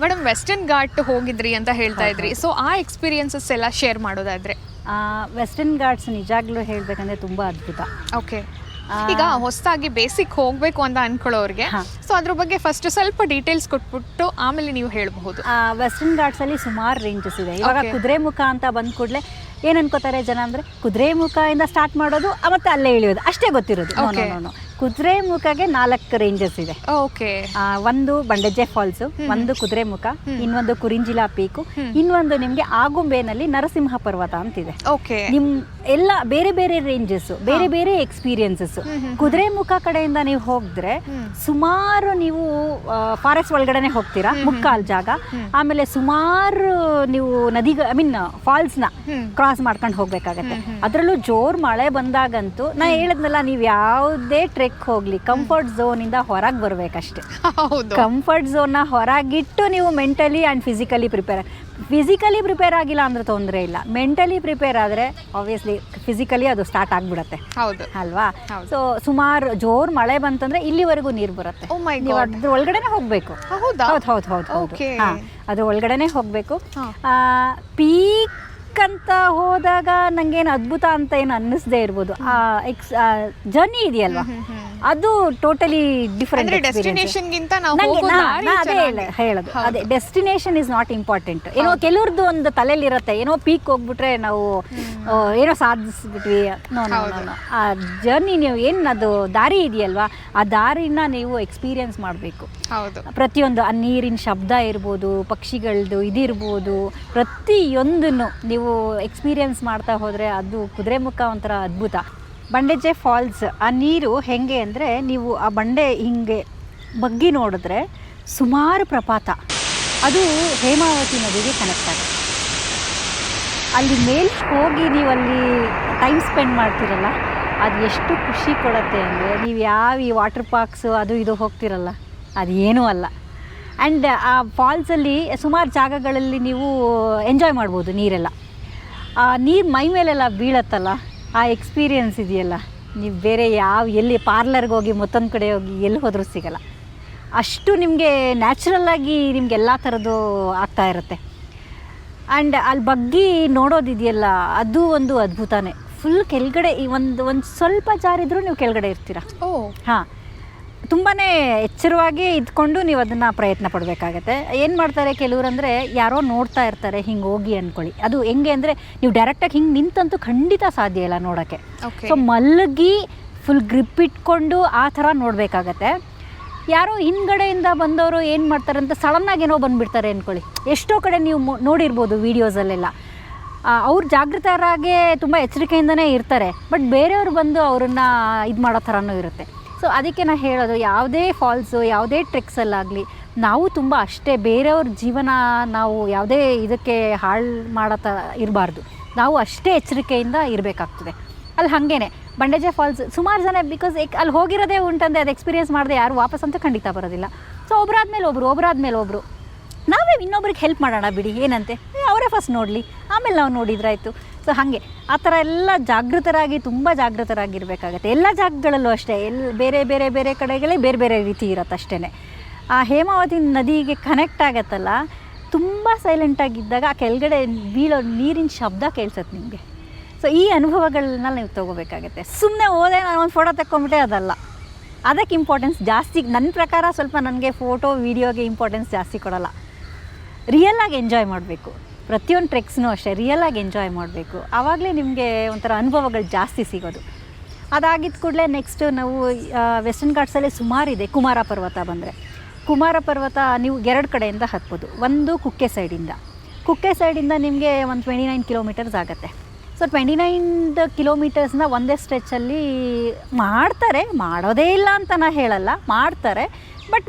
Madam western ghat ಹೋಗಿದ್ರಿ ಅಂತ ಹೇಳ್ತಾ ಇದ್ರಿ, ಸೊ ಆ ಎಕ್ಸ್ಪೀರಿಯನ್ಸಸ್ ಎಲ್ಲ ಶೇರ್ ಮಾಡೋದಾದ್ರೆ? ವೆಸ್ಟರ್ನ್ ಘಾಟ್ಸ್ ನಿಜಾಗ್ಲೂ ಹೇಳಬೇಕಂದ್ರೆ ತುಂಬ ಅದ್ಭುತ. ಓಕೆ, ಈಗ ಹೊಸದಾಗಿ ಬೇಸಿಕ್ ಹೋಗಬೇಕು ಅಂತ ಅನ್ಕೊಳ್ಳೋರಿಗೆ ಸೊ ಅದ್ರ ಬಗ್ಗೆ ಫಸ್ಟ್ ಸ್ವಲ್ಪ ಡೀಟೇಲ್ಸ್ ಕೊಟ್ಬಿಟ್ಟು ಆಮೇಲೆ ನೀವು ಹೇಳಬಹುದು. ವೆಸ್ಟರ್ನ್ ಘಾಟ್ಸಲ್ಲಿ ಸುಮಾರು ರೇಂಜಸ್ ಇದೆ. ಇವಾಗ ಕುದುರೆಮುಖ ಅಂತ ಬಂದ ಕೂಡಲೇ ಏನು ಅನ್ಕೋತಾರೆ ಜನ ಅಂದರೆ ಕುದುರೆಮುಖದಿಂದ ಸ್ಟಾರ್ಟ್ ಮಾಡೋದು ಮತ್ತು ಅಲ್ಲೇ ಇಳಿಯೋದು ಅಷ್ಟೇ ಗೊತ್ತಿರೋದು. ಕುದುರೆಮುಖಗೆ 4 ರೇಂಜಸ್ ಇದೆ. ಓಕೆ, ಒಂದು ಬಂಡೆಜೆ ಫಾಲ್ಸ್, ಒಂದು ಕುದುರೆಮುಖ, ಇನ್ನೊಂದು ಕುರಿಂಜಿಲಾ ಪೀಕು, ಇನ್ನೊಂದು ನಿಮಗೆ ಆಗುಂಬೆನಲ್ಲಿ ನರಸಿಂಹ ಪರ್ವತ ಅಂತಿದೆ. ಓಕೆ, ನಿಮ್ ಎಲ್ಲ ಬೇರೆ ಬೇರೆ ರೇಂಜಸ್, ಬೇರೆ ಬೇರೆ ಎಕ್ಸ್ಪೀರಿಯನ್ಸಸ್. ಕುದುರೆಮುಖ ಕಡೆಯಿಂದ ನೀವು ಹೋಗಿದ್ರೆ ಸುಮಾರು ನೀವು ಫಾರೆಸ್ಟ್ ಒಳಗಡೆನೆ ಹೋಗ್ತೀರಾ, ಮುಕ್ಕಾಲ್ ಜಾಗ. ಆಮೇಲೆ ಸುಮಾರು ನೀವು ಫಾಲ್ಸ್ನ ಕ್ರಾಸ್ ಮಾಡ್ಕೊಂಡು ಹೋಗ್ಬೇಕಾಗತ್ತೆ. ಅದರಲ್ಲೂ ಜೋರ್ ಮಳೆ ಬಂದಾಗಂತೂ ನಾ ಹೇಳಿದ್ನಲ್ಲ, ನೀವು ಯಾವುದೇ ಟ್ರೆಕ್ ಹೋಗ್ಲಿ ಕಂಫರ್ಟ್ ಝೋನ್ ಇಂದ ಹೊರಗೆ ಬರ್ಬೇಕಷ್ಟೇ. ಕಂಫರ್ಟ್ ಝೋನ್ನ ಹೊರಗಿಟ್ಟು ನೀವು ಮೆಂಟಲಿ ಆ್ಯಂಡ್ ಫಿಸಿಕಲಿ ಪ್ರಿಪೇರ್ ಆಗಿಲ್ಲ ಅಂದ್ರೆ ತೊಂದರೆ ಇಲ್ಲ. ಮೆಂಟಲಿ ಪ್ರಿಪೇರ್ ಆದರೆ ಆಬ್ವಿಯಸ್ಲಿ ಫಿಸಿಕಲಿ ಅದು ಸ್ಟಾರ್ಟ್ ಆಗಿಬಿಡತ್ತೆ ಅಲ್ವಾ. ಸೊ ಸುಮಾರು ಜೋರ್ ಮಳೆ ಬಂತಂದ್ರೆ ಇಲ್ಲಿವರೆಗೂ ನೀರು ಬರುತ್ತೆ. ನೀವು ಅದ್ರ ಒಳಗಡೆನೆ ಹೋಗ್ಬೇಕು. ಹೌದು, ಅದ್ರ ಒಳಗಡೆನೆ ಹೋಗ್ಬೇಕು. ಪೀಕ್ ಅಂತ ಹೋದಾಗ ನಂಗೇನು ಅದ್ಭುತ ಅಂತ ಏನು ಅನ್ನಿಸದೇ ಇರ್ಬೋದು. ಜರ್ನಿ ಇದೆಯಲ್ವಾ, ಅದು ಟೋಟಲಿ ಡಿಫರೆಂಟ್. ಹೇಳೋದು ಅದೇ, ಡೆಸ್ಟಿನೇಷನ್ ಇಸ್ ನಾಟ್ ಇಂಪಾರ್ಟೆಂಟ್. ಏನೋ ಕೆಲವ್ರದ್ದು ಒಂದು ತಲೆಯಲ್ಲಿರುತ್ತೆ, ಏನೋ ಪೀಕ್ ಹೋಗ್ಬಿಟ್ರೆ ನಾವು ಏನೋ ಸಾಧಿಸ್ಬಿಟ್ವಿ. ಆ ಜರ್ನಿ ನೀವು ಏನು ಅದು ದಾರಿ ಇದೆಯಲ್ವಾ, ಆ ದಾರಿನ ನೀವು ಎಕ್ಸ್ಪೀರಿಯನ್ಸ್ ಮಾಡಬೇಕು. ಪ್ರತಿಯೊಂದು ಆ ನೀರಿನ ಶಬ್ದ ಇರ್ಬೋದು, ಪಕ್ಷಿಗಳದ್ದು ಇದಿರ್ಬೋದು, ಪ್ರತಿಯೊಂದನ್ನು ನೀವು ಎಕ್ಸ್ಪೀರಿಯನ್ಸ್ ಮಾಡ್ತಾ ಹೋದರೆ ಅದು ಕುದುರೆಮುಖ ಒಂಥರ ಅದ್ಭುತ. ಬಂಡೆಜೆ ಫಾಲ್ಸ್, ಆ ನೀರು ಹೆಂಗೆ ಅಂದರೆ ನೀವು ಆ ಬಂಡೆ ಹಿಂಗೆ ಬಗ್ಗಿ ನೋಡಿದ್ರೆ ಸುಮಾರು ಪ್ರಪಾತ, ಅದು ಹೇಮಾವತಿ ನದಿಗೆ ಕನೆಕ್ಟ್ ಆಗುತ್ತೆ. ಅಲ್ಲಿ ಮೇಲೆ ಹೋಗಿ ನೀವು ಅಲ್ಲಿ ಟೈಮ್ ಸ್ಪೆಂಡ್ ಮಾಡ್ತಿರಲ್ಲ, ಅದು ಎಷ್ಟು ಖುಷಿ ಕೊಡುತ್ತೆ ಅಂದರೆ, ನೀವು ಈ ವಾಟರ್ ಪಾರ್ಕ್ಸು ಅದು ಇದು ಹೋಗ್ತಿರಲ್ಲ, ಅದು ಏನೂ ಅಲ್ಲ. ಆ್ಯಂಡ್ ಆ ಫಾಲ್ಸಲ್ಲಿ ಸುಮಾರು ಜಾಗಗಳಲ್ಲಿ ನೀವು ಎಂಜಾಯ್ ಮಾಡ್ಬೋದು. ನೀರೆಲ್ಲ ಆ ನೀರು ಮೈ ಮೇಲೆಲ್ಲ ಬೀಳತ್ತಲ್ಲ, ಆ ಎಕ್ಸ್ಪೀರಿಯೆನ್ಸ್ ಇದೆಯಲ್ಲ, ನೀವು ಬೇರೆ ಎಲ್ಲಿ ಪಾರ್ಲರ್ಗೆ ಹೋಗಿ ಮತ್ತೊಂದು ಕಡೆ ಹೋಗಿ ಎಲ್ಲಿ ಹೋದರೂ ಸಿಗಲ್ಲ. ಅಷ್ಟು ನಿಮಗೆ ನ್ಯಾಚುರಲ್ಲಾಗಿ ನಿಮಗೆಲ್ಲ ಥರದ್ದು ಆಗ್ತಾ ಇರುತ್ತೆ. ಆ್ಯಂಡ್ ಅಲ್ಲಿ ಬಗ್ಗಿ ನೋಡೋದಿದೆಯಲ್ಲ, ಅದು ಒಂದು ಅದ್ಭುತನೇ. ಫುಲ್ ಕೆಳಗಡೆ ಒಂದು ಸ್ವಲ್ಪ ಜಾರಿದ್ರೂ ನೀವು ಕೆಳಗಡೆ ಇರ್ತೀರ. ಹಾಂ, ತುಂಬಾ ಎಚ್ಚರವಾಗಿ ಇದ್ಕೊಂಡು ನೀವು ಅದನ್ನು ಪ್ರಯತ್ನ ಪಡಬೇಕಾಗತ್ತೆ. ಏನು ಮಾಡ್ತಾರೆ ಕೆಲವ್ರು ಅಂದರೆ, ಯಾರೋ ನೋಡ್ತಾ ಇರ್ತಾರೆ ಹಿಂಗೆ ಹೋಗಿ ಅಂದ್ಕೊಳ್ಳಿ. ಅದು ಹೆಂಗೆ ಅಂದರೆ, ನೀವು ಡೈರೆಕ್ಟಾಗಿ ಹಿಂಗೆ ನಿಂತಂತೂ ಖಂಡಿತ ಸಾಧ್ಯ ಇಲ್ಲ ನೋಡೋಕ್ಕೆ. ಸೊ ಮಲಗಿ ಫುಲ್ ಗ್ರಿಪ್ ಇಟ್ಕೊಂಡು ಆ ಥರ ನೋಡಬೇಕಾಗತ್ತೆ. ಯಾರೋ ಹಿಂದ್ಗಡೆಯಿಂದ ಬಂದವರು ಏನು ಮಾಡ್ತಾರೆ ಅಂತ ಸಡನ್ನಾಗಿ ಏನೋ ಬಂದುಬಿಡ್ತಾರೆ ಅಂದ್ಕೊಳ್ಳಿ. ಎಷ್ಟೋ ಕಡೆ ನೀವು ನೋಡಿರ್ಬೋದು ವೀಡಿಯೋಸಲ್ಲೆಲ್ಲ. ಅವ್ರು ಜಾಗೃತರಾಗೆ ತುಂಬ ಎಚ್ಚರಿಕೆಯಿಂದನೇ ಇರ್ತಾರೆ, ಬಟ್ ಬೇರೆಯವರು ಬಂದು ಅವ್ರನ್ನ ಇದು ಮಾಡೋ ಥರನೂ ಇರುತ್ತೆ. ಸೊ ಅದಕ್ಕೆ ನಾನು ಹೇಳೋದು, ಯಾವುದೇ ಫಾಲ್ಸು, ಯಾವುದೇ ಟ್ರೆಕ್ಸಲ್ಲಾಗಲಿ ನಾವು ತುಂಬ ಅಷ್ಟೇ ಬೇರೆಯವ್ರ ಜೀವನ ನಾವು ಯಾವುದೇ ಇದಕ್ಕೆ ಹಾಳು ಮಾಡೋ ಥರ ಇರಬಾರ್ದು. ನಾವು ಅಷ್ಟೇ ಎಚ್ಚರಿಕೆಯಿಂದ ಇರಬೇಕಾಗ್ತದೆ. ಅಲ್ಲಿ ಹಾಗೇನೆ ಬಂಡೆಜೆ ಫಾಲ್ಸ್ ಸುಮಾರು ಜನ ಬಿಕಾಸ್ ಅಲ್ಲಿ ಹೋಗಿರೋದೇ ಉಂಟಂದರೆ ಅದು ಎಕ್ಸ್ಪೀರಿಯೆನ್ಸ್ ಮಾಡದೆ ಯಾರು ವಾಪಸ್ ಅಂತೂ ಖಂಡಿತ ಬರೋದಿಲ್ಲ. ಸೊ ಒಬ್ಬರಾದ್ಮೇಲೆ ಒಬ್ಬರು ನಾವೇ ಇನ್ನೊಬ್ರಿಗೆ ಹೆಲ್ಪ್ ಮಾಡೋಣ ಬಿಡಿ, ಏನಂತೆ, ಅವರೇ ಫಸ್ಟ್ ನೋಡಲಿ, ಆಮೇಲೆ ನಾವು ನೋಡಿದ್ರಾಯ್ತು. ಸೊ ಹಾಗೆ ಆ ಥರ ಎಲ್ಲ ತುಂಬ ಜಾಗೃತರಾಗಿರಬೇಕಾಗತ್ತೆ. ಎಲ್ಲ ಜಾಗಗಳಲ್ಲೂ ಅಷ್ಟೇ, ಬೇರೆ ಬೇರೆ ಬೇರೆ ಕಡೆಗಳೇ ಬೇರೆ ಬೇರೆ ರೀತಿ ಇರತ್ತೆ ಅಷ್ಟೇ. ಆ ಹೇಮಾವತಿ ನದಿಗೆ ಕನೆಕ್ಟ್ ಆಗತ್ತಲ್ಲ, ತುಂಬ ಸೈಲೆಂಟಾಗಿದ್ದಾಗ ಆ ಕೆಳಗಡೆ ಬೀಳೋ ನೀರಿನ ಶಬ್ದ ಕೇಳಿಸತ್ತೆ ನಿಮಗೆ. ಸೊ ಈ ಅನುಭವಗಳನ್ನ ನೀವು ತೊಗೋಬೇಕಾಗತ್ತೆ. ಸುಮ್ಮನೆ ಹೋದೆ ನಾನು ಒಂದು ಫೋಟೋ ತಗೊಂಬಿಟ್ಟೆ ಅದಲ್ಲ, ಅದಕ್ಕೆ ಇಂಪಾರ್ಟೆನ್ಸ್ ಜಾಸ್ತಿ ನನ್ನ ಪ್ರಕಾರ. ಸ್ವಲ್ಪ ನನಗೆ ಫೋಟೋ ವೀಡಿಯೋಗೆ ಇಂಪಾರ್ಟೆನ್ಸ್ ಜಾಸ್ತಿ ಕೊಡೋಲ್ಲ. ರಿಯಲ್ಲಾಗಿ ಎಂಜಾಯ್ ಮಾಡಬೇಕು. ಪ್ರತಿಯೊಂದು ಟ್ರೆಕ್ಸ್ನೂ ಅಷ್ಟೇ ರಿಯಲಾಗಿ ಎಂಜಾಯ್ ಮಾಡಬೇಕು. ಆವಾಗಲೇ ನಿಮಗೆ ಒಂಥರ ಅನುಭವಗಳು ಜಾಸ್ತಿ ಸಿಗೋದು. ಅದಾಗಿದ್ದ ಕೂಡಲೇ ನೆಕ್ಸ್ಟು ನಾವು ವೆಸ್ಟರ್ನ್ ಘಾಟ್ಸಲ್ಲಿ ಸುಮಾರಿದೆ. ಕುಮಾರ ಪರ್ವತ ಬಂದರೆ, ಕುಮಾರ ಪರ್ವತ ನೀವು 2 ಕಡೆಯಿಂದ ಹತ್ಬೋದು. ಒಂದು ಕುಕ್ಕೆ ಸೈಡಿಂದ ನಿಮಗೆ ಒಂದು 29 ಕಿಲೋಮೀಟರ್ಸ್ ಆಗುತ್ತೆ. ಸೊ 29 ಕಿಲೋಮೀಟರ್ಸ್ನ ಒಂದೇ ಸ್ಟ್ರೆಚ್ಚಲ್ಲಿ ಮಾಡೋದೇ ಇಲ್ಲ ಅಂತ ನಾನು ಹೇಳಲ್ಲ, ಮಾಡ್ತಾರೆ. ಬಟ್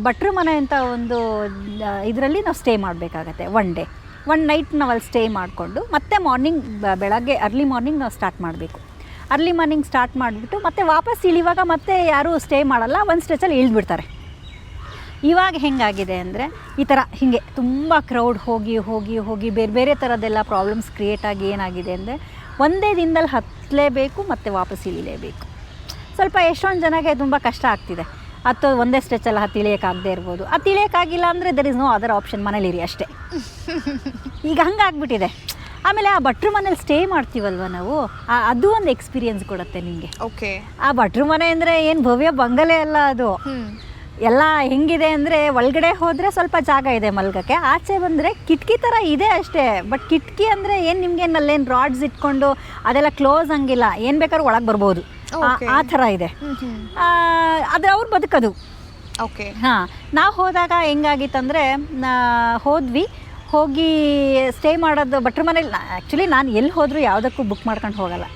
ಭಟ್ರು ಮನೆ ಅಂತ ಒಂದು ಇದರಲ್ಲಿ ನಾವು ಸ್ಟೇ ಮಾಡಬೇಕಾಗತ್ತೆ. ಒನ್ ನೈಟ್ ನಾವು ಅಲ್ಲಿ ಸ್ಟೇ ಮಾಡಿಕೊಂಡು ಮತ್ತೆ ಬೆಳಗ್ಗೆ ಅರ್ಲಿ ಮಾರ್ನಿಂಗ್ ನಾವು ಸ್ಟಾರ್ಟ್ ಮಾಡಬೇಕು. ಅರ್ಲಿ ಮಾರ್ನಿಂಗ್ ಸ್ಟಾರ್ಟ್ ಮಾಡಿಬಿಟ್ಟು ಮತ್ತೆ ವಾಪಸ್ ಇಳಿವಾಗ ಮತ್ತೆ ಯಾರೂ ಸ್ಟೇ ಮಾಡಲ್ಲ, ಒಂದು ಸ್ಟ್ರೆಚಲ್ಲಿ ಇಳಿದ್ಬಿಡ್ತಾರೆ. ಇವಾಗ ಹೆಂಗಾಗಿದೆ ಅಂದರೆ ಈ ಥರ ಹೀಗೆ ತುಂಬ ಕ್ರೌಡ್ ಹೋಗಿ ಬೇರೆ ಬೇರೆ ಥರದ್ದೆಲ್ಲ ಪ್ರಾಬ್ಲಮ್ಸ್ ಕ್ರಿಯೇಟ್ ಆಗಿ ಏನಾಗಿದೆ ಅಂದರೆ, ಒಂದೇ ದಿನದಲ್ಲಿ ಹತ್ತಲೇಬೇಕು ಮತ್ತು ವಾಪಸ್ ಇಳಿಲೇಬೇಕು. ಸ್ವಲ್ಪ ಎಷ್ಟೊಂದು ಜನಕ್ಕೆ ತುಂಬ ಕಷ್ಟ ಆಗ್ತಿದೆ. ಅಥವಾ ಒಂದೇ ಸ್ಟ್ರೆಚಲ್ಲಿ ತಿಳಿಯೋಕ್ಕಾಗದೇ ಇರ್ಬೋದು. ಅದು ತಿಳಿಯೋಕ್ಕಾಗಿಲ್ಲ ಅಂದರೆ there is no other option, ಮನೇಲಿರಿ ಅಷ್ಟೇ. ಈಗ ಹಂಗಾಗ್ಬಿಟ್ಟಿದೆ. ಆಮೇಲೆ ಆ ಭಟ್ರು ಮನೇಲಿ ಸ್ಟೇ ಮಾಡ್ತೀವಲ್ವ ನಾವು, ಅದು ಒಂದು ಎಕ್ಸ್ಪೀರಿಯನ್ಸ್ ಕೊಡುತ್ತೆ ನಿಮಗೆ. ಓಕೆ. ಆ ಭಟ್ರು ಮನೆ ಅಂದರೆ ಏನು ಭವ್ಯ ಬಂಗಲೆ ಅಲ್ಲ ಅದು. ಎಲ್ಲ ಹೆಂಗಿದೆ ಅಂದರೆ ಒಳಗಡೆ ಹೋದರೆ ಸ್ವಲ್ಪ ಜಾಗ ಇದೆ ಮಲ್ಗಕ್ಕೆ, ಆಚೆ ಬಂದರೆ ಕಿಟಕಿ ಥರ ಇದೆ ಅಷ್ಟೇ. ಬಟ್ ಕಿಟಕಿ ಅಂದರೆ ಏನು ನಿಮಗೆ ಅಲ್ಲೇನು ರಾಡ್ಸ್ ಇಟ್ಕೊಂಡು ಅದೆಲ್ಲ ಕ್ಲೋಸ್ ಹಂಗಿಲ್ಲ, ಏನು ಬೇಕಾದ್ರೂ ಒಳಗೆ ಬರ್ಬೋದು, ಆ ಥರ ಇದೆ. ಆದರೆ ಅವ್ರು ಬದುಕೋದು. ಓಕೆ. ಹಾಂ, ನಾವು ಹೋದಾಗ ಹೆಂಗಾಗಿತ್ತಂದರೆ ಹೋಗಿ ಸ್ಟೇ ಮಾಡೋದು ಭಟ್ರ ಮನೇಲಿ. ಆ್ಯಕ್ಚುಲಿ ನಾನು ಎಲ್ಲಿ ಹೋದರೂ ಯಾವುದಕ್ಕೂ ಬುಕ್ ಮಾಡ್ಕೊಂಡು ಹೋಗಲ್ಲ.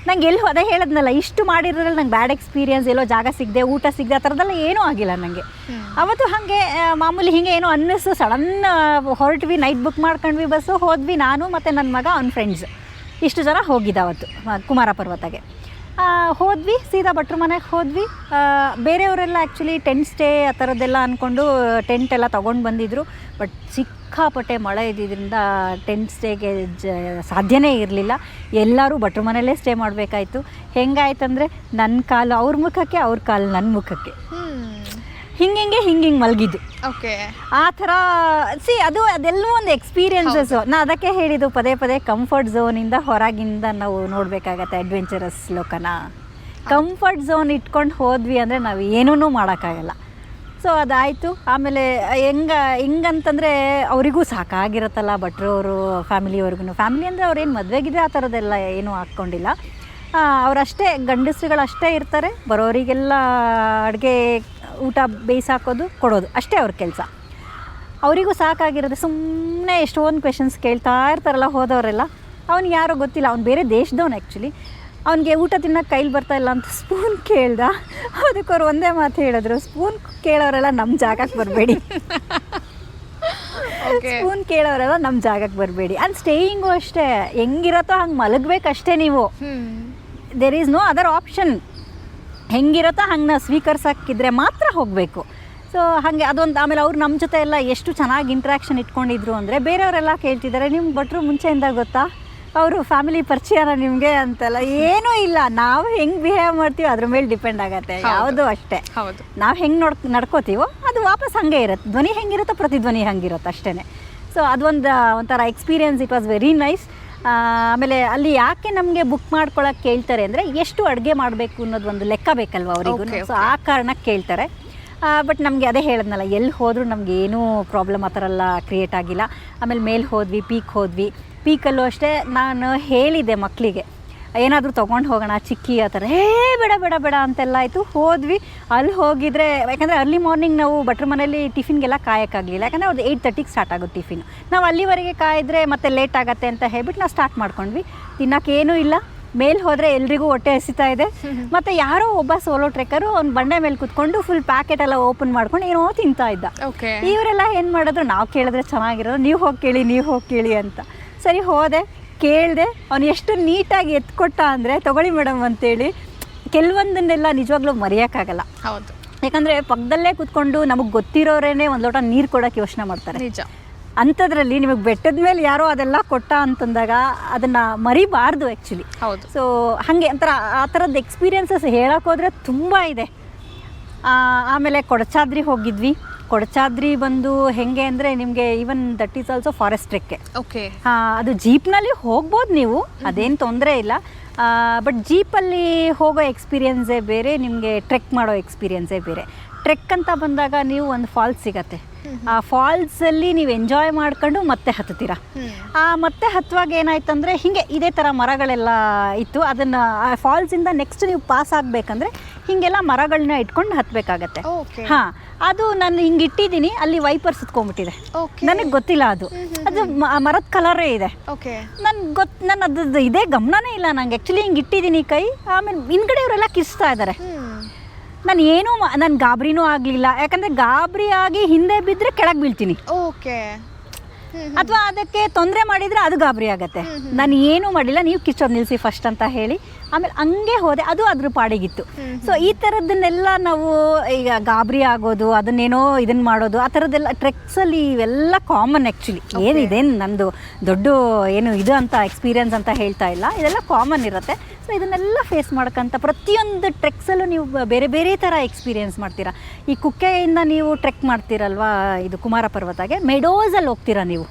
ನಂಗೆ ಎಲ್ಲಿ ಅದೇ ಹೇಳಿದ್ನಲ್ಲ, ಇಷ್ಟು ಮಾಡಿರೋದ್ರಲ್ಲಿ ನಂಗೆ ಬ್ಯಾಡ್ ಎಕ್ಸ್ಪೀರಿಯನ್ಸ್, ಎಲ್ಲೋ ಜಾಗ ಸಿಗದೆ, ಊಟ ಸಿಗದೆ, ಆ ಥರದ್ದೆಲ್ಲ ಏನೂ ಆಗಿಲ್ಲ ನನಗೆ. ಅವತ್ತು ಹಾಗೆ ಮಾಮೂಲಿ ಹೀಗೆ ಏನೋ ಅನ್ನಿಸ್ತು, ಸಡನ್ ಹೊರಟ್ವಿ, ನೈಟ್ ಬುಕ್ ಮಾಡ್ಕೊಂಡ್ವಿ, ಬಸ್ಸು ಹೋದ್ವಿ, ನಾನು ಮತ್ತು ನನ್ನ ಮಗ ಅವ್ನ ಫ್ರೆಂಡ್ಸ್ ಇಷ್ಟು ಜನ ಹೋಗಿದ್ದ ಅವತ್ತು ಕುಮಾರ ಪರ್ವತಗೆ. ಹೋದ್ವಿ, ಸೀದಾ ಭಟ್ರ ಮನೆಗೆ ಹೋದ್ವಿ. ಬೇರೆಯವರೆಲ್ಲ ಆ್ಯಕ್ಚುಲಿ ಟೆಂಟ್ ಸ್ಟೇ ಆ ಥರದ್ದೆಲ್ಲ ಅಂದ್ಕೊಂಡು ಟೆಂಟ್ ಎಲ್ಲ ತೊಗೊಂಡು ಬಂದಿದ್ದರು. ಬಟ್ ಸಿಕ್ಕಾಪಟ್ಟೆ ಮಳೆ ಇದ್ದಿದ್ದರಿಂದ ಟೆಂಟ್ ಸ್ಟೇಗೆ ಸಾಧ್ಯನೇ ಇರಲಿಲ್ಲ. ಎಲ್ಲರೂ ಭಟ್ರ ಮನೆಯಲ್ಲೇ ಸ್ಟೇ ಮಾಡಬೇಕಾಯ್ತು. ಹೆಂಗಾಯ್ತಂದರೆ ನನ್ನ ಕಾಲು ಅವ್ರ ಮುಖಕ್ಕೆ, ಅವ್ರ ಕಾಲು ನನ್ನ ಮುಖಕ್ಕೆ, ಹಿಂಗೆ ಮಲಗಿದ್ದು. ಓಕೆ. ಆ ಥರ ಅದೆಲ್ಲವೂ ಒಂದು ಎಕ್ಸ್ಪೀರಿಯನ್ಸಸ್ಸು. ನಾನು ಅದಕ್ಕೆ ಹೇಳಿದ್ದು ಪದೇ ಕಂಫರ್ಟ್ ಝೋನಿಂದ ಹೊರಗಿಂದ ನಾವು ನೋಡಬೇಕಾಗತ್ತೆ ಅಡ್ವೆಂಚರಸ್ ಲೋಕನ. ಕಂಫರ್ಟ್ ಝೋನ್ ಇಟ್ಕೊಂಡು ಹೋದ್ವಿ ಅಂದರೆ ನಾವು ಏನೂ ಮಾಡೋಕ್ಕಾಗಲ್ಲ. ಸೊ ಅದಾಯಿತು. ಆಮೇಲೆ ಹೆಂಗಂತಂದರೆ ಅವರಿಗೂ ಸಾಕಾಗಿರುತ್ತಲ್ಲ ಭಟ್ರವರು, ಫ್ಯಾಮಿಲಿಯವ್ರಿಗೂ. ಫ್ಯಾಮಿಲಿ ಅಂದರೆ ಅವ್ರೇನು ಮದುವೆಗಿದೆ ಆ ಥರದ್ದೆಲ್ಲ ಏನೂ ಹಾಕ್ಕೊಂಡಿಲ್ಲ. ಅವರಷ್ಟೇ ಗಂಡಸ್ರುಗಳಷ್ಟೇ ಇರ್ತಾರೆ, ಬರೋರಿಗೆಲ್ಲ ಅಡುಗೆ ಊಟ ಬೇಯಿಸಾಕೋದು ಕೊಡೋದು ಅಷ್ಟೇ ಅವ್ರ ಕೆಲಸ. ಅವರಿಗೂ ಸಾಕಾಗಿರುತ್ತೆ. ಸುಮ್ಮನೆ ಎಷ್ಟೊಂದು ಕ್ವೆಶನ್ಸ್ ಕೇಳ್ತಾ ಇರ್ತಾರಲ್ಲ ಹೋದವರೆಲ್ಲ. ಅವ್ನಿಗೆ ಯಾರೋ ಗೊತ್ತಿಲ್ಲ, ಅವ್ನು ಬೇರೆ ದೇಶದವನು ಆ್ಯಕ್ಚುಲಿ. ಅವ್ನಿಗೆ ಊಟ ತಿನ್ನೋಕ್ಕೆ ಕೈಲಿ ಬರ್ತಾಯಿಲ್ಲ ಅಂತ ಸ್ಪೂನ್ ಕೇಳ್ದ. ಅದಕ್ಕವ್ರು ಒಂದೇ ಮಾತು ಹೇಳಿದ್ರು, ಸ್ಪೂನ್ ಕೇಳೋರೆಲ್ಲ ನಮ್ಮ ಜಾಗಕ್ಕೆ ಬರಬೇಡಿ, ಸ್ಪೂನ್ ಕೇಳೋರೆಲ್ಲ ನಮ್ಮ ಜಾಗಕ್ಕೆ ಬರಬೇಡಿ. ಆ್ಯಂಡ್ ಸ್ಟೇಯಿಂಗು ಅಷ್ಟೇ, ಹೆಂಗಿರತ್ತೋ ಹಂಗೆ ಮಲಗಬೇಕಷ್ಟೇ ನೀವು. There is no other option. ಹೆಂಗಿರುತ್ತೋ ಹಂಗೆ ನಾವು ಸ್ವೀಕರಿಸೋಕ್ಕಿದ್ರೆ ಮಾತ್ರ ಹೋಗಬೇಕು. ಸೊ ಹಾಗೆ ಅದೊಂದು. ಆಮೇಲೆ ಅವ್ರು ನಮ್ಮ ಜೊತೆ ಎಲ್ಲ ಎಷ್ಟು ಚೆನ್ನಾಗಿ ಇಂಟ್ರ್ಯಾಕ್ಷನ್ ಇಟ್ಕೊಂಡಿದ್ರು ಅಂದರೆ, ಬೇರೆಯವರೆಲ್ಲ ಕೇಳ್ತಿದ್ದಾರೆ, ನಿಮ್ಗೆ ಭಟ್ರು ಮುಂಚೆಯಿಂದ ಗೊತ್ತಾ, ಅವರು ಫ್ಯಾಮಿಲಿ ಪರಿಚಯನ ನಿಮಗೆ ಅಂತೆಲ್ಲ. ಏನೂ ಇಲ್ಲ, ನಾವು ಹೆಂಗೆ ಬಿಹೇವ್ ಮಾಡ್ತೀವೋ ಅದ್ರ ಮೇಲೆ ಡಿಪೆಂಡ್ ಆಗುತ್ತೆ. ಯಾವುದು ಅಷ್ಟೇ, ನಾವು ಹೆಂಗೆ ನಡ್ಕೋತೀವೋ ಅದು ವಾಪಸ್ ಹಾಗೆ ಇರುತ್ತೆ. ಧ್ವನಿ ಹೆಂಗಿರುತ್ತೋ ಪ್ರತಿಧ್ವನಿ ಹಂಗಿರುತ್ತೆ ಅಷ್ಟೇ. ಸೊ ಅದೊಂದು ಒಂಥರ experience. It was very nice. ಆಮೇಲೆ ಅಲ್ಲಿ ಯಾಕೆ ನಮಗೆ ಬುಕ್ ಮಾಡ್ಕೊಳಕ್ಕೆ ಕೇಳ್ತಾರೆ ಅಂದರೆ, ಎಷ್ಟು ಅಡುಗೆ ಮಾಡಬೇಕು ಅನ್ನೋದು ಒಂದು ಲೆಕ್ಕ ಬೇಕಲ್ವ ಅವರಿಗೂ. ಸೊ ಆ ಕಾರಣಕ್ಕೆ ಕೇಳ್ತಾರೆ. ಬಟ್ ನಮಗೆ ಅದೇ ಹೇಳಿದ್ನಲ್ಲ, ಎಲ್ಲಿ ಹೋದರೂ ನಮ್ಗೆ ಏನೂ ಪ್ರಾಬ್ಲಮ್ ಆ ಥರ ಎಲ್ಲ ಕ್ರಿಯೇಟ್ ಆಗಿಲ್ಲ. ಆಮೇಲೆ ಮೇಲೆ ಹೋದ್ವಿ, ಪೀಕಲ್ಲೂ ಅಷ್ಟೇ. ನಾನು ಹೇಳಿದೆ ಮಕ್ಕಳಿಗೆ, ಏನಾದರೂ ತೊಗೊಂಡು ಹೋಗೋಣ ಚಿಕ್ಕಿ ಆ ಥರ. ಬೇಡ ಅಂತೆಲ್ಲ ಆಯಿತು. ಹೋದ್ವಿ. ಅಲ್ಲಿ ಹೋಗಿದ್ರೆ, ಯಾಕಂದರೆ ಅರ್ಲಿ ಮಾರ್ನಿಂಗ್ ನಾವು ಭಟ್ರ ಮನೇಲಿ ಟಿಫಿನ್ಗೆಲ್ಲ ಕಾಯೋಕ್ಕಾಗಲಿಲ್ಲ, ಯಾಕಂದರೆ ಅವ್ರದ್ದು 8:30ಗೆ ಸ್ಟಾರ್ಟ್ ಆಗೋದು ಟಿಫಿನ್. ನಾವು ಅಲ್ಲಿವರೆಗೆ ಕಾಯಿದ್ರೆ ಮತ್ತೆ ಲೇಟ್ ಆಗುತ್ತೆ ಅಂತ ಹೇಳ್ಬಿಟ್ಟು ನಾವು ಸ್ಟಾರ್ಟ್ ಮಾಡ್ಕೊಂಡ್ವಿ. ತಿನ್ನೋಕ್ಕೇನೂ ಇಲ್ಲ. ಮೇಲೆ ಹೋದರೆ ಎಲ್ರಿಗೂ ಹೊಟ್ಟೆ ಹಸಿತಾ ಇದೆ. ಮತ್ತು ಯಾರೋ ಒಬ್ಬ ಸೋಲೋ ಟ್ರೆಕ್ಕರು ಅವ್ನು ಬಂಡೆ ಮೇಲೆ ಕೂತ್ಕೊಂಡು ಫುಲ್ ಪ್ಯಾಕೆಟ್ ಎಲ್ಲ ಓಪನ್ ಮಾಡ್ಕೊಂಡು ಏನೋ ತಿಂತಾ ಇದ್ದ. ಇವರೆಲ್ಲ ಏನು ಮಾಡಿದ್ರು, ನಾವು ಕೇಳಿದ್ರೆ ಚೆನ್ನಾಗಿರೋದು, ನೀವು ಹೋಗಿ ಕೇಳಿ ಅಂತ. ಸರಿ ಹೋದೆ, ಕೇಳಿದೆ. ಅವನು ಎಷ್ಟು ನೀಟಾಗಿ ಎತ್ಕೊಟ್ಟ ಅಂದರೆ, ತೊಗೊಳ್ಳಿ ಮೇಡಮ್ ಅಂತೇಳಿ. ಕೆಲವೊಂದನ್ನೆಲ್ಲ ನಿಜವಾಗ್ಲೂ ಮರೆಯೋಕ್ಕಾಗಲ್ಲ. ಹೌದು. ಯಾಕಂದರೆ ಪಕ್ಕದಲ್ಲೇ ಕೂತ್ಕೊಂಡು ನಮಗೆ ಗೊತ್ತಿರೋರೇನೆ ಒಂದು ಲೋಟ ನೀರು ಕೊಡೋಕ್ಕೆ ಯೋಚನೆ ಮಾಡ್ತಾರೆ. ನಿಜ. ಅಂಥದ್ರಲ್ಲಿ ನಿಮಗೆ ಬೆಟ್ಟದ ಮೇಲೆ ಯಾರೋ ಅದೆಲ್ಲ ಕೊಟ್ಟ ಅಂತಂದಾಗ ಅದನ್ನು ಮರಿಬಾರ್ದು ಆ್ಯಕ್ಚುಲಿ. ಹೌದು. ಸೊ ಹಾಗೆ ಒಂಥರ ಆ ಥರದ್ದು ಎಕ್ಸ್ಪೀರಿಯನ್ಸಸ್ ಹೇಳೋಕ್ಕೋದ್ರೆ ತುಂಬ ಇದೆ. ಆಮೇಲೆ ಕೊಡಚಾದ್ರಿ ಹೋಗಿದ್ವಿ. ಕೊಡಚಾದ್ರಿ ಬಂದು ಹೆಂಗೆ ಅಂದರೆ, ನಿಮಗೆ even that is also forest ಟ್ರೆಕ್ಕೆ. ಓಕೆ. ಅದು ಜೀಪ್ನಲ್ಲಿ ಹೋಗ್ಬೋದು ನೀವು, ಅದೇನು ತೊಂದರೆ ಇಲ್ಲ. ಬಟ್ ಜೀಪಲ್ಲಿ ಹೋಗೋ ಎಕ್ಸ್ಪೀರಿಯನ್ಸೇ ಬೇರೆ, ನಿಮಗೆ ಟ್ರೆಕ್ ಮಾಡೋ ಎಕ್ಸ್ಪೀರಿಯನ್ಸೇ ಬೇರೆ. ಟ್ರೆಕ್ ಅಂತ ಬಂದಾಗ ನೀವು ಒಂದು ಫಾಲ್ಸ್ ಸಿಗತ್ತೆ. ಆ ಫಾಲ್ಸಲ್ಲಿ ನೀವು ಎಂಜಾಯ್ ಮಾಡ್ಕೊಂಡು ಮತ್ತೆ ಹತ್ತುತ್ತೀರ. ಮತ್ತೆ ಹತ್ತುವಾಗ ಏನಾಯ್ತಂದರೆ, ಹೀಗೆ ಇದೇ ಥರ ಮರಗಳೆಲ್ಲ ಇತ್ತು. ಅದನ್ನು ಆ ಫಾಲ್ಸಿಂದ ನೆಕ್ಸ್ಟ್ ನೀವು ಪಾಸ್ ಆಗಬೇಕಂದ್ರೆ ಹೀಗೆಲ್ಲ ಮರಗಳನ್ನ ಇಟ್ಕೊಂಡು ಹತ್ತಬೇಕಾಗತ್ತೆ. ಅದು ನಾನು ಹಿಂಗೆ ಇಟ್ಟಿದ್ದೀನಿ, ಅಲ್ಲಿ ವೈಪರ್ ಸುತ್ಕೊಂಡ್ಬಿಟ್ಟಿದೆ. ನನಗೆ ಗೊತ್ತಿಲ್ಲ ಅದು ಮರದ ಕಲರೇ ಇದೆ. ನಾನು ಅದ್ರದ್ದು ಇದೇ ಗಮನನೇ ಇಲ್ಲ ನಂಗೆ. ಆ್ಯಕ್ಚುಲಿ ಹಿಂಗೆ ಇಟ್ಟಿದ್ದೀನಿ ಕೈ, ಆಮೇಲೆ ಹಿಂದ್ಗಡೆಯವರೆಲ್ಲ ಕಿಸ್ತಾ ಇದ್ದಾರೆ. ನಾನು ಗಾಬರಿನೂ ಆಗಲಿಲ್ಲ, ಯಾಕಂದರೆ ಗಾಬರಿ ಆಗಿ ಹಿಂದೆ ಬಿದ್ದರೆ ಕೆಳಗೆ ಬೀಳ್ತೀನಿ. ಅಥವಾ ಅದಕ್ಕೆ ತೊಂದರೆ ಮಾಡಿದರೆ ಅದು ಗಾಬರಿ ಆಗುತ್ತೆ. ನಾನು ಏನೂ ಮಾಡಿಲ್ಲ, ನೀವು ಕಿಚ್ಚೋದು ನಿಲ್ಲಿಸಿ ಫಸ್ಟ್ ಅಂತ ಹೇಳಿ ಆಮೇಲೆ ಹಂಗೆ ಹೋದೆ, ಅದು ಅದ್ರ ಪಾಡಿಗಿತ್ತು. ಸೊ ಈ ಥರದ್ದನ್ನೆಲ್ಲ ನಾವು ಈಗ ಗಾಬರಿ ಆಗೋದು, ಅದನ್ನೇನೋ ಇದನ್ನು ಮಾಡೋದು, ಆ ಥರದ್ದೆಲ್ಲ ಟ್ರೆಕ್ಸಲ್ಲಿ ಇವೆಲ್ಲ ಕಾಮನ್ ಆ್ಯಕ್ಚುಲಿ. ಏನಿದೇನು ನಂದು ದೊಡ್ಡ ಏನು ಇದು ಅಂತ ಎಕ್ಸ್ಪೀರಿಯನ್ಸ್ ಅಂತ ಹೇಳ್ತಾ ಇಲ್ಲ, ಇದೆಲ್ಲ ಕಾಮನ್ ಇರುತ್ತೆ. ಸೊ ಇದನ್ನೆಲ್ಲ ಫೇಸ್ ಮಾಡ್ಕೊಂತ ಪ್ರತಿಯೊಂದು ಟ್ರೆಕ್ಸಲ್ಲೂ ನೀವು ಬೇರೆ ಬೇರೆ ಥರ ಎಕ್ಸ್ಪೀರಿಯೆನ್ಸ್ ಮಾಡ್ತೀರಾ. ಈ ಕುಕ್ಕೆಯಿಂದ ನೀವು ಟ್ರೆಕ್ ಮಾಡ್ತೀರಲ್ವಾ, ಇದು ಕುಮಾರ ಪರ್ವತಗೆ ಮೆಡೋಸಲ್ಲಿ ಹೋಗ್ತೀರಾ ನೀವು.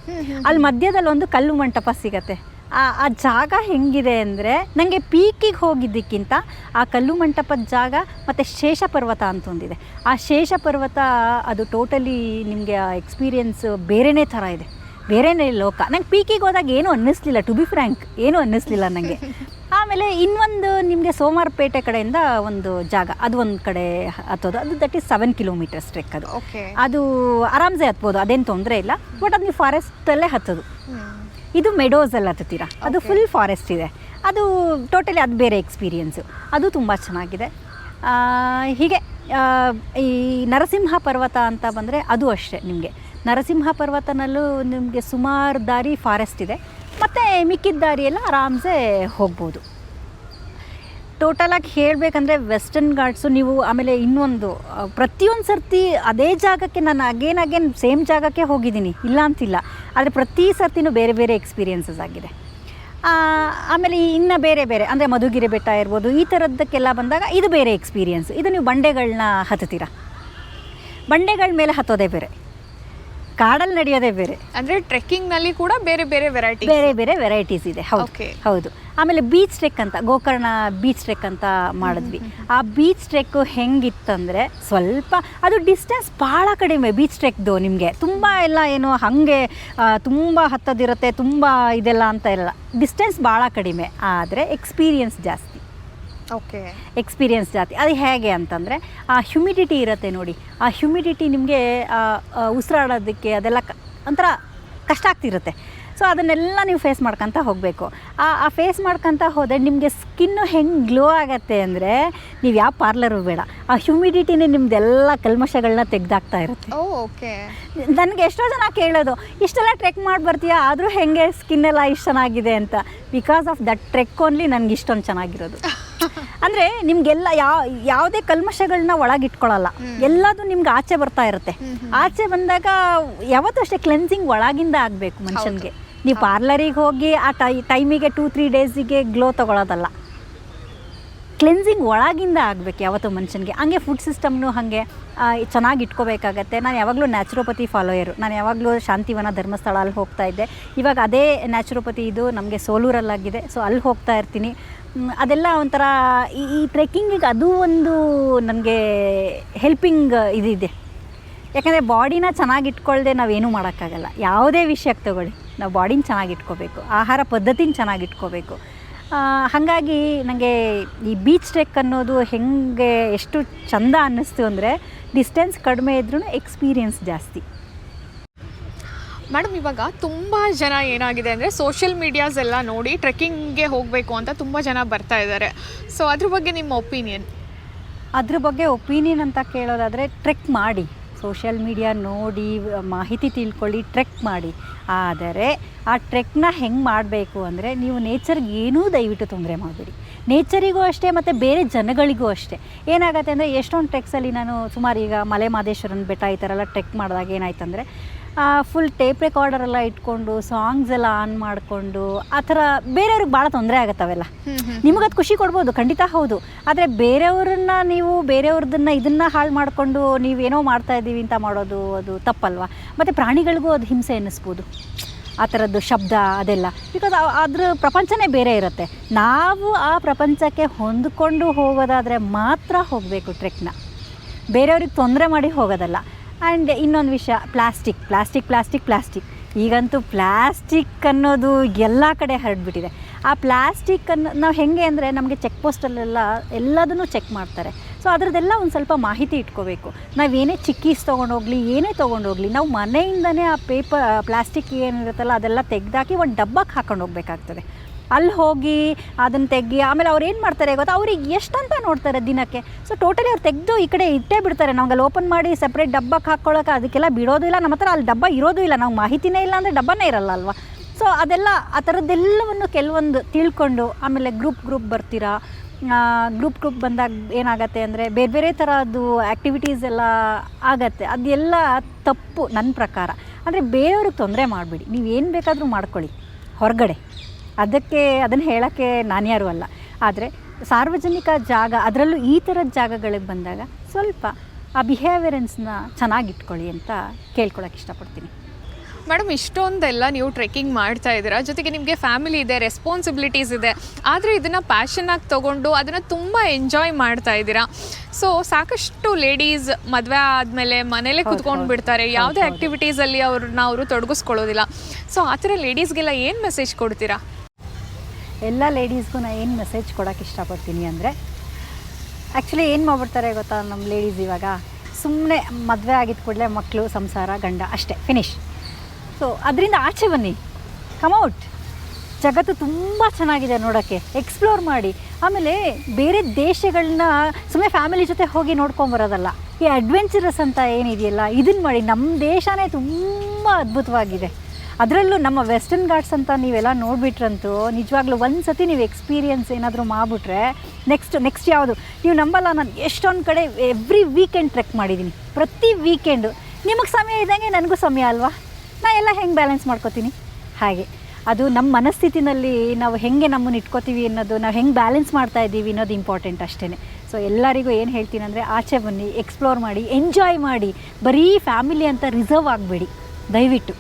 ಅಲ್ಲಿ ಮಧ್ಯದಲ್ಲಿ ಒಂದು ಕಲ್ಲು ಮಂಟಪ ಸಿಗತ್ತೆ. ಆ ಜಾಗ ಹೆಂಗಿದೆ ಅಂದರೆ, ನನಗೆ ಪೀಕಿಗೆ ಹೋಗಿದ್ದಕ್ಕಿಂತ ಆ ಕಲ್ಲು ಮಂಟಪದ ಜಾಗ ಮತ್ತು ಶೇಷ ಪರ್ವತ ಅಂತ ಒಂದಿದೆ. ಆ ಶೇಷ ಪರ್ವತ ಅದು ಟೋಟಲಿ ನಿಮಗೆ ಆ ಎಕ್ಸ್ಪೀರಿಯೆನ್ಸ್ ಬೇರೆಯೇ ಥರ ಇದೆ, ಬೇರೆಯೇ ಲೋಕ. ನಂಗೆ ಪೀಕಿಗೆ ಹೋದಾಗ ಏನೂ ಅನ್ನಿಸ್ಲಿಲ್ಲ, ಟು ಬಿ ಫ್ರ್ಯಾಂಕ್ ಏನೂ ಅನ್ನಿಸ್ಲಿಲ್ಲ ನನಗೆ. ಆಮೇಲೆ ಇನ್ನೊಂದು ನಿಮಗೆ ಸೋಮವಾರಪೇಟೆ ಕಡೆಯಿಂದ ಒಂದು ಜಾಗ, ಅದು ಒಂದು ಕಡೆ ಹತ್ತೋದು, ಅದು ದಟ್ ಈಸ್ 7 ಕಿಲೋಮೀಟರ್ಸ್ ಟ್ರೆಕ್. ಅದು ಆರಾಮ್ಸೆ ಹತ್ಬೋದು, ಅದೇನು ತೊಂದರೆ ಇಲ್ಲ. ಬಟ್ ಅದು ನೀವು ಫಾರೆಸ್ಟಲ್ಲೇ ಹತ್ತೋದು. ಇದು ಮೆಡೋಸಲ್ಲಿ ಹತ್ತುತ್ತೀರಾ, ಅದು ಫುಲ್ ಫಾರೆಸ್ಟ್ ಇದೆ. ಅದು ಟೋಟಲಿ ಅದು ಬೇರೆ ಎಕ್ಸ್ಪೀರಿಯೆನ್ಸು, ಅದು ತುಂಬ ಚೆನ್ನಾಗಿದೆ. ಹೀಗೆ ಈ ನರಸಿಂಹ ಪರ್ವತ ಅಂತ ಬಂದರೆ ಅದು ಅಷ್ಟೇ. ನಿಮಗೆ ನರಸಿಂಹ ಪರ್ವತನಲ್ಲೂ ನಿಮಗೆ ಸುಮಾರು ದಾರಿ ಫಾರೆಸ್ಟ್ ಇದೆ, ಮತ್ತು ಮಿಕ್ಕಿದ ದಾರಿಯೆಲ್ಲ ಆರಾಮ್ಸೆ ಹೋಗ್ಬೋದು. ಟೋಟಲಾಗಿ ಹೇಳಬೇಕಂದ್ರೆ ವೆಸ್ಟರ್ನ್ ಘಾಟ್ಸು ನೀವು, ಆಮೇಲೆ ಇನ್ನೊಂದು ಪ್ರತಿಯೊಂದು ಸರ್ತಿ ಅದೇ ಜಾಗಕ್ಕೆ ನಾನು ಅಗೇನ್ ಸೇಮ್ ಜಾಗಕ್ಕೆ ಹೋಗಿದ್ದೀನಿ, ಇಲ್ಲ ಅಂತಿಲ್ಲ. ಆದರೆ ಪ್ರತಿ ಸರ್ತಿನೂ ಬೇರೆ ಬೇರೆ ಎಕ್ಸ್ಪೀರಿಯೆನ್ಸಸ್ ಆಗಿದೆ. ಆಮೇಲೆ ಇನ್ನು ಬೇರೆ ಬೇರೆ ಅಂದರೆ ಮಧುಗಿರಿ ಬೆಟ್ಟ ಇರ್ಬೋದು, ಈ ಥರದ್ದಕ್ಕೆಲ್ಲ ಬಂದಾಗ ಇದು ಬೇರೆ ಎಕ್ಸ್ಪೀರಿಯೆನ್ಸ್. ಇದು ನೀವು ಬಂಡೆಗಳನ್ನ ಹತ್ತುತ್ತೀರ, ಬಂಡೆಗಳ ಮೇಲೆ ಹತ್ತೋದೇ ಬೇರೆ, ಕಾಡಲ್ಲಿ ನಡೆಯೋದೇ ಬೇರೆ. ಅಂದರೆ ಟ್ರೆಕ್ಕಿಂಗ್ನಲ್ಲಿ ಕೂಡ ಬೇರೆ ಬೇರೆ ವೆರೈಟೀಸ್ ಇದೆ. ಹೌದು. ಆಮೇಲೆ ಬೀಚ್ ಟ್ರೆಕ್ ಅಂತ, ಗೋಕರ್ಣ ಬೀಚ್ ಟ್ರೆಕ್ ಅಂತ ಮಾಡಿದ್ವಿ. ಆ ಬೀಚ್ ಟ್ರೆಕ್ಕು ಹೆಂಗಿತ್ತಂದರೆ, ಸ್ವಲ್ಪ ಅದು ಡಿಸ್ಟೆನ್ಸ್ ಭಾಳ ಕಡಿಮೆ ಬೀಚ್ ಟ್ರೆಕ್ದು. ನಿಮಗೆ ತುಂಬ ಎಲ್ಲ ಏನು ಹಾಗೆ ತುಂಬ ಹತ್ತೋದಿರುತ್ತೆ, ತುಂಬ ಇದೆಲ್ಲ ಅಂತ ಇಲ್ಲ. ಡಿಸ್ಟೆನ್ಸ್ ಭಾಳ ಕಡಿಮೆ, ಆದರೆ ಎಕ್ಸ್ಪೀರಿಯೆನ್ಸ್ ಜಾಸ್ತಿ. ಎಕ್ಸ್ಪೀರಿಯೆನ್ಸ್ ಜಾಸ್ತಿ. ಅದು ಹೇಗೆ ಅಂತಂದರೆ, ಆ ಹ್ಯುಮಿಡಿಟಿ ಇರುತ್ತೆ ನೋಡಿ, ಆ ಹ್ಯುಮಿಡಿಟಿ ನಿಮಗೆ ಉಸಿರಾಡೋದಕ್ಕೆ ಅದೆಲ್ಲ ಒಂಥರ ಕಷ್ಟ ಆಗ್ತಿರುತ್ತೆ. ಸೊ ಅದನ್ನೆಲ್ಲ ನೀವು ಫೇಸ್ ಮಾಡ್ಕೊತ ಹೋಗಬೇಕು. ಆ ಫೇಸ್ ಮಾಡ್ಕೊತ ಹೋದರೆ ನಿಮಗೆ ಸ್ಕಿನ್ನು ಹೆಂಗೆ ಗ್ಲೋ ಆಗುತ್ತೆ ಅಂದರೆ, ನೀವು ಯಾವ ಪಾರ್ಲರು ಬೇಡ, ಆ ಹ್ಯುಮಿಡಿಟಿನೇ ನಿಮ್ಮದೆಲ್ಲ ಕಲ್ಮಶಗಳನ್ನ ತೆಗೆದಾಕ್ತಾ ಇರುತ್ತೆ. ನನಗೆ ಎಷ್ಟೋ ಜನ ಕೇಳೋದು, ಇಷ್ಟೆಲ್ಲ ಟ್ರೆಕ್ ಮಾಡಿ ಬರ್ತೀಯಾ, ಆದರೂ ಹೆಂಗೆ ಸ್ಕಿನ್ನೆಲ್ಲ ಇಷ್ಟು ಚೆನ್ನಾಗಿದೆ ಅಂತ. Because of that trek only ನನಗೆ ಇಷ್ಟೊಂದು ಚೆನ್ನಾಗಿರೋದು. ಅಂದರೆ ನಿಮಗೆಲ್ಲ ಯಾವುದೇ ಕಲ್ಮಶಗಳನ್ನ ಒಳಗಿಟ್ಕೊಳ್ಳಲ್ಲ, ಎಲ್ಲದು ನಿಮ್ಗೆ ಆಚೆ ಬರ್ತಾ ಇರುತ್ತೆ. ಆಚೆ ಬಂದಾಗ ಯಾವತ್ತೂ ಅಷ್ಟೇ ಕ್ಲೆನ್ಸಿಂಗ್ ಒಳಗಿಂದ ಆಗಬೇಕು ಮನುಷ್ಯನಿಗೆ. ನೀವು ಪಾರ್ಲರಿಗೆ ಹೋಗಿ ಆ ಟೈಮಿಗೆ 2-3 ಡೇಸಿಗೆ ಗ್ಲೋ ತೊಗೊಳೋದಲ್ಲ, ಕ್ಲೆನ್ಸಿಂಗ್ ಒಳಗಿಂದ ಆಗಬೇಕು ಯಾವತ್ತೂ ಮನುಷ್ಯನಿಗೆ. ಹಂಗೆ ಫುಡ್ ಸಿಸ್ಟಮ್ನು ಹಾಗೆ ಚೆನ್ನಾಗಿ ಇಟ್ಕೋಬೇಕಾಗತ್ತೆ. ನಾನು ಯಾವಾಗಲೂ ನ್ಯಾಚುರೋಪತಿ ಫಾಲೋಯರು. ನಾನು ಯಾವಾಗಲೂ ಶಾಂತಿವನ ಧರ್ಮಸ್ಥಳ ಅಲ್ಲಿ ಹೋಗ್ತಾ ಇದ್ದೆ. ಇವಾಗ ಅದೇ ನ್ಯಾಚುರೋಪತಿ ಇದು ನಮಗೆ ಸೋಲೂರಲ್ಲಾಗಿದೆ, ಸೊ ಅಲ್ಲಿ ಹೋಗ್ತಾ ಇರ್ತೀನಿ. ಅದೆಲ್ಲ ಒಂಥರ ಈ ಟ್ರೆಕ್ಕಿಂಗಿಗೆ ಅದು ಒಂದು ನನಗೆ ಹೆಲ್ಪಿಂಗ್ ಇದಿದೆ. ಯಾಕಂದರೆ ಬಾಡಿನ ಚೆನ್ನಾಗಿ ಇಟ್ಕೊಳ್ದೆ ನಾವೇನೂ ಮಾಡೋಕ್ಕಾಗಲ್ಲ. ಯಾವುದೇ ವಿಷಯಕ್ಕೆ ತೊಗೊಳ್ಳಿ, ನಾವು ಬಾಡಿನ ಚೆನ್ನಾಗಿ ಇಟ್ಕೋಬೇಕು, ಆಹಾರ ಪದ್ಧತಿನ ಚೆನ್ನಾಗಿ ಇಟ್ಕೋಬೇಕು. ಹಾಗಾಗಿ ನನಗೆ ಈ ಬೀಚ್ ಟ್ರೆಕ್ ಅನ್ನೋದು ಹೆಂಗೆ ಎಷ್ಟು ಚಂದ ಅನ್ನಿಸ್ತು ಅಂದರೆ, ಡಿಸ್ಟೆನ್ಸ್ ಕಡಿಮೆ ಇದ್ರೂ ಎಕ್ಸ್ಪೀರಿಯೆನ್ಸ್ ಜಾಸ್ತಿ. ಮೇಡಮ್, ಇವಾಗ ತುಂಬ ಜನ ಏನಾಗಿದೆ ಅಂದರೆ ಸೋಷಿಯಲ್ ಮೀಡಿಯಾಸ್ ಎಲ್ಲ ನೋಡಿ ಟ್ರೆಕ್ಕಿಂಗ್ಗೆ ಹೋಗಬೇಕು ಅಂತ ತುಂಬ ಜನ ಬರ್ತಾ ಇದ್ದಾರೆ. ಸೊ ಅದ್ರ ಬಗ್ಗೆ ನಿಮ್ಮ ಒಪಿನಿಯನ್? ಅದ್ರ ಬಗ್ಗೆ ಒಪಿನಿಯನ್ ಅಂತ ಕೇಳೋದಾದರೆ, ಟ್ರೆಕ್ ಮಾಡಿ, ಸೋಷಿಯಲ್ ಮೀಡಿಯಾ ನೋಡಿ ಮಾಹಿತಿ ತಿಳ್ಕೊಳ್ಳಿ, ಟ್ರೆಕ್ ಮಾಡಿ. ಆದರೆ ಆ ಟ್ರೆಕ್ನ ಹೆಂಗೆ ಮಾಡಬೇಕು ಅಂದರೆ, ನೀವು ನೇಚರ್ಗೆ ಏನೂ ದಯವಿಟ್ಟು ತೊಂದರೆ ಮಾಡಬೇಡಿ. ನೇಚರಿಗೂ ಅಷ್ಟೇ ಮತ್ತು ಬೇರೆ ಜನಗಳಿಗೂ ಅಷ್ಟೇ. ಏನಾಗುತ್ತೆ ಅಂದರೆ, ಎಷ್ಟೊಂದು ಟ್ರೆಕ್ಸಲ್ಲಿ ನಾನು ಸುಮಾರು ಈಗ ಮಲೆ ಮಹದೇಶ್ವರನ ಬೆಟ್ಟ ಈ ಥರ ಎಲ್ಲ ಟ್ರೆಕ್ ಮಾಡಿದಾಗ ಏನಾಯ್ತಂದರೆ, ಫುಲ್ ಟೇಪ್ ರೆಕಾರ್ಡರೆಲ್ಲ ಇಟ್ಕೊಂಡು ಸಾಂಗ್ಸ್ ಎಲ್ಲ ಆನ್ ಮಾಡಿಕೊಂಡು ಆ ಥರ ಬೇರೆಯವ್ರಿಗೆ ಭಾಳ ತೊಂದರೆ ಆಗುತ್ತವೆಲ್ಲ. ನಿಮಗದು ಖುಷಿ ಕೊಡ್ಬೋದು, ಖಂಡಿತ ಹೌದು. ಆದರೆ ಬೇರೆಯವ್ರನ್ನ ನೀವು ಬೇರೆಯವ್ರದನ್ನು ಇದನ್ನು ಹಾಳು ಮಾಡಿಕೊಂಡು ನೀವೇನೋ ಮಾಡ್ತಾಯಿದ್ದೀವಿ ಅಂತ ಮಾಡೋದು ಅದು ತಪ್ಪಲ್ವ. ಮತ್ತು ಪ್ರಾಣಿಗಳಿಗೂ ಅದು ಹಿಂಸೆ ಅನ್ನಿಸ್ಬೋದು, ಆ ಥರದ್ದು ಶಬ್ದ ಅದೆಲ್ಲ. ಬಿಕಾಸ್ ಅದ್ರ ಪ್ರಪಂಚನೇ ಬೇರೆ ಇರುತ್ತೆ. ನಾವು ಆ ಪ್ರಪಂಚಕ್ಕೆ ಹೊಂದ್ಕೊಂಡು ಹೋಗೋದಾದರೆ ಮಾತ್ರ ಹೋಗಬೇಕು ಟ್ರೆಕ್ನ, ಬೇರೆಯವ್ರಿಗೆ ತೊಂದರೆ ಮಾಡಿ ಹೋಗೋದಲ್ಲ. ಆ್ಯಂಡ್ ಇನ್ನೊಂದು ವಿಷಯ, ಪ್ಲಾಸ್ಟಿಕ್ ಈಗಂತೂ ಪ್ಲಾಸ್ಟಿಕ್ ಅನ್ನೋದು ಎಲ್ಲ ಕಡೆ ಹರಡ್ಬಿಟ್ಟಿದೆ. ಆ ಪ್ಲಾಸ್ಟಿಕ್ಕನ್ನು ನಾವು ಹೆಂಗೆ ಅಂದರೆ, ನಮಗೆ ಚೆಕ್ ಪೋಸ್ಟಲ್ಲೆಲ್ಲ ಎಲ್ಲದನ್ನು ಚೆಕ್ ಮಾಡ್ತಾರೆ. ಸೊ ಅದರದ್ದೆಲ್ಲ ಒಂದು ಸ್ವಲ್ಪ ಮಾಹಿತಿ ಇಟ್ಕೋಬೇಕು. ನಾವೇನೇ ಚಿಕ್ಕೀಸ್ ತೊಗೊಂಡೋಗ್ಲಿ, ಏನೇ ತೊಗೊಂಡೋಗ್ಲಿ, ನಾವು ಮನೆಯಿಂದನೇ ಆ ಪ್ಲಾಸ್ಟಿಕ್ ಏನಿರುತ್ತಲ್ಲ ಅದೆಲ್ಲ ತೆಗೆದಾಕಿ ಒಂದು ಡಬ್ಬಕ್ಕೆ ಹಾಕೊಂಡು ಹೋಗ್ಬೇಕಾಗ್ತದೆ. ಅಲ್ಲಿ ಹೋಗಿ ಅದನ್ನು ತೆಗಿ, ಆಮೇಲೆ ಅವ್ರು ಏನು ಮಾಡ್ತಾರೆ ಗೊತ್ತಾ, ಅವ್ರಿಗೆ ಎಷ್ಟಂತ ನೋಡ್ತಾರೆ ದಿನಕ್ಕೆ. ಸೊ ಟೋಟಲಿ ಅವ್ರು ತೆಗೆದು ಈ ಕಡೆ ಇಟ್ಟೇ ಬಿಡ್ತಾರೆ. ನಮ್ಗೆ ಅಲ್ಲಿ ಓಪನ್ ಮಾಡಿ ಸಪ್ರೇಟ್ ಡಬ್ಬಕ್ಕೆ ಹಾಕ್ಕೊಳ್ಳೋಕೆ ಅದಕ್ಕೆಲ್ಲ ಬಿಡೋದು ಇಲ್ಲ. ನಮ್ಮ ಹತ್ರ ಅಲ್ಲಿ ಡಬ್ಬ ಇರೋದು ಇಲ್ಲ, ನಾವು ಮಾಹಿತಿನೇ ಇಲ್ಲ ಅಂದರೆ ಡಬ್ಬನೇ ಇರಲ್ಲ ಅಲ್ವಾ. ಸೊ ಅದೆಲ್ಲ ಆ ಥರದ್ದೆಲ್ಲವನ್ನು ಕೆಲವೊಂದು ತಿಳ್ಕೊಂಡು ಆಮೇಲೆ ಗ್ರೂಪ್ ಬರ್ತೀರಾ. ಗ್ರೂಪ್ ಬಂದಾಗ ಏನಾಗತ್ತೆ ಅಂದರೆ ಬೇರೆ ಬೇರೆ ಥರದ್ದು ಆ್ಯಕ್ಟಿವಿಟೀಸ್ ಎಲ್ಲ ಆಗತ್ತೆ. ಅದೆಲ್ಲ ತಪ್ಪು ನನ್ನ ಪ್ರಕಾರ. ಅಂದರೆ ಬೇರೆಯವ್ರಿಗೆ ತೊಂದರೆ ಮಾಡಿಬಿಡಿ, ನೀವು ಏನು ಬೇಕಾದರೂ ಮಾಡ್ಕೊಳ್ಳಿ ಹೊರಗಡೆ, ಅದನ್ನು ಹೇಳೋಕ್ಕೆ ನಾನ್ಯಾರು ಅಲ್ಲ. ಆದರೆ ಸಾರ್ವಜನಿಕ ಜಾಗ, ಅದರಲ್ಲೂ ಈ ಥರದ ಜಾಗಗಳಿಗೆ ಬಂದಾಗ ಸ್ವಲ್ಪ ಆ ಬಿಹೇವಿಯರೆನ್ಸ್ನ ಚೆನ್ನಾಗಿಟ್ಕೊಳ್ಳಿ ಅಂತ ಕೇಳ್ಕೊಳಕ್ಕೆ ಇಷ್ಟಪಡ್ತೀನಿ. ಮೇಡಮ್, ಇಷ್ಟೊಂದೆಲ್ಲ ನೀವು ಟ್ರೆಕ್ಕಿಂಗ್ ಮಾಡ್ತಾ ಇದ್ದೀರಾ, ಜೊತೆಗೆ ನಿಮಗೆ ಫ್ಯಾಮಿಲಿ ಇದೆ, ರೆಸ್ಪಾನ್ಸಿಬಿಲಿಟೀಸ್ ಇದೆ, ಆದರೆ ಇದನ್ನು ಪ್ಯಾಷನ್ನಾಗಿ ತೊಗೊಂಡು ಅದನ್ನು ತುಂಬ ಎಂಜಾಯ್ ಮಾಡ್ತಾ ಇದ್ದೀರಾ. ಸೊ ಸಾಕಷ್ಟು ಲೇಡೀಸ್ ಮದುವೆ ಆದಮೇಲೆ ಮನೇಲೇ ಕುತ್ಕೊಂಡು ಬಿಡ್ತಾರೆ, ಯಾವುದೇ ಆ್ಯಕ್ಟಿವಿಟೀಸಲ್ಲಿ ಅವರು ತೊಡಗಿಸ್ಕೊಳ್ಳೋದಿಲ್ಲ. ಸೊ ಆ ಥರ ಲೇಡೀಸ್ಗೆಲ್ಲ ಏನು ಮೆಸೇಜ್ ಕೊಡ್ತೀರಾ? ಎಲ್ಲ ಲೇಡೀಸ್ಗೂ ನಾನು ಏನು ಮೆಸೇಜ್ ಕೊಡೋಕ್ಕೆ ಇಷ್ಟಪಡ್ತೀನಿ ಅಂದರೆ, ಆ್ಯಕ್ಚುಲಿ ಏನು ಮಾಡ್ಬಿಡ್ತಾರೆ ಗೊತ್ತಾ ನಮ್ಮ ಲೇಡೀಸ್, ಇವಾಗ ಸುಮ್ಮನೆ ಮದುವೆ ಆಗಿದ್ದ ಕೂಡಲೇ ಮಕ್ಕಳು, ಸಂಸಾರ, ಗಂಡ, ಅಷ್ಟೇ, ಫಿನಿಶ್. ಸೊ ಅದರಿಂದ ಆಚೆ ಬನ್ನಿ, ಕಮ್ಔಟ್. ಜಗತ್ತು ತುಂಬ ಚೆನ್ನಾಗಿದೆ ನೋಡೋಕ್ಕೆ, ಎಕ್ಸ್ಪ್ಲೋರ್ ಮಾಡಿ. ಆಮೇಲೆ ಬೇರೆ ದೇಶಗಳನ್ನ ಸುಮ್ಮನೆ ಫ್ಯಾಮಿಲಿ ಜೊತೆ ಹೋಗಿ ನೋಡ್ಕೊಂಬರೋದಲ್ಲ, ಈ ಅಡ್ವೆಂಚರಸ್ ಅಂತ ಏನಿದೆಯಲ್ಲ ಇದನ್ನು ಮಾಡಿ. ನಮ್ಮ ದೇಶನೇ ತುಂಬ ಅದ್ಭುತವಾಗಿದೆ. ಅದರಲ್ಲೂ ನಮ್ಮ ವೆಸ್ಟರ್ನ್ ಘಾಟ್ಸ್ ಅಂತ ನೀವೆಲ್ಲ ನೋಡಿಬಿಟ್ರಂತೂ ನಿಜವಾಗ್ಲೂ ಒಂದು ಸತಿ ನೀವು ಎಕ್ಸ್ಪೀರಿಯನ್ಸ್ ಏನಾದರೂ ಮಾಡಿಬಿಟ್ರೆ ನೆಕ್ಸ್ಟ್ ಯಾವುದು ನೀವು ನಂಬಲ್ಲ. ನಾನು ಎಷ್ಟೊಂದು ಕಡೆ ಎವ್ರಿ ವೀಕೆಂಡ್ ಟ್ರೆಕ್ ಮಾಡಿದ್ದೀನಿ, ಪ್ರತಿ ವೀಕೆಂಡು. ನಿಮಗೆ ಸಮಯ ಇದ್ದಂಗೆ ನನಗೂ ಸಮಯ ಅಲ್ವಾ, ನಾ ಎಲ್ಲ ಹೆಂಗೆ ಬ್ಯಾಲೆನ್ಸ್ ಮಾಡ್ಕೋತೀನಿ. ಹಾಗೆ ಅದು ನಮ್ಮ ಮನಸ್ಥಿತಿನಲ್ಲಿ ನಾವು ಹೆಂಗೆ ನಮ್ಮನ್ನು ಇಟ್ಕೋತೀವಿ ಅನ್ನೋದು, ನಾವು ಹೆಂಗೆ ಬ್ಯಾಲೆನ್ಸ್ ಮಾಡ್ತಾ ಇದ್ದೀವಿ ಅನ್ನೋದು ಇಂಪಾರ್ಟೆಂಟ್ ಅಷ್ಟೇ. ಸೊ ಎಲ್ಲರಿಗೂ ಏನು ಹೇಳ್ತೀನಿ ಅಂದರೆ, ಆಚೆ ಬನ್ನಿ, ಎಕ್ಸ್ಪ್ಲೋರ್ ಮಾಡಿ, ಎಂಜಾಯ್ ಮಾಡಿ. ಬರೀ ಫ್ಯಾಮಿಲಿ ಅಂತ ರಿಸರ್ವ್ ಆಗಬೇಡಿ ದಯವಿಟ್ಟು.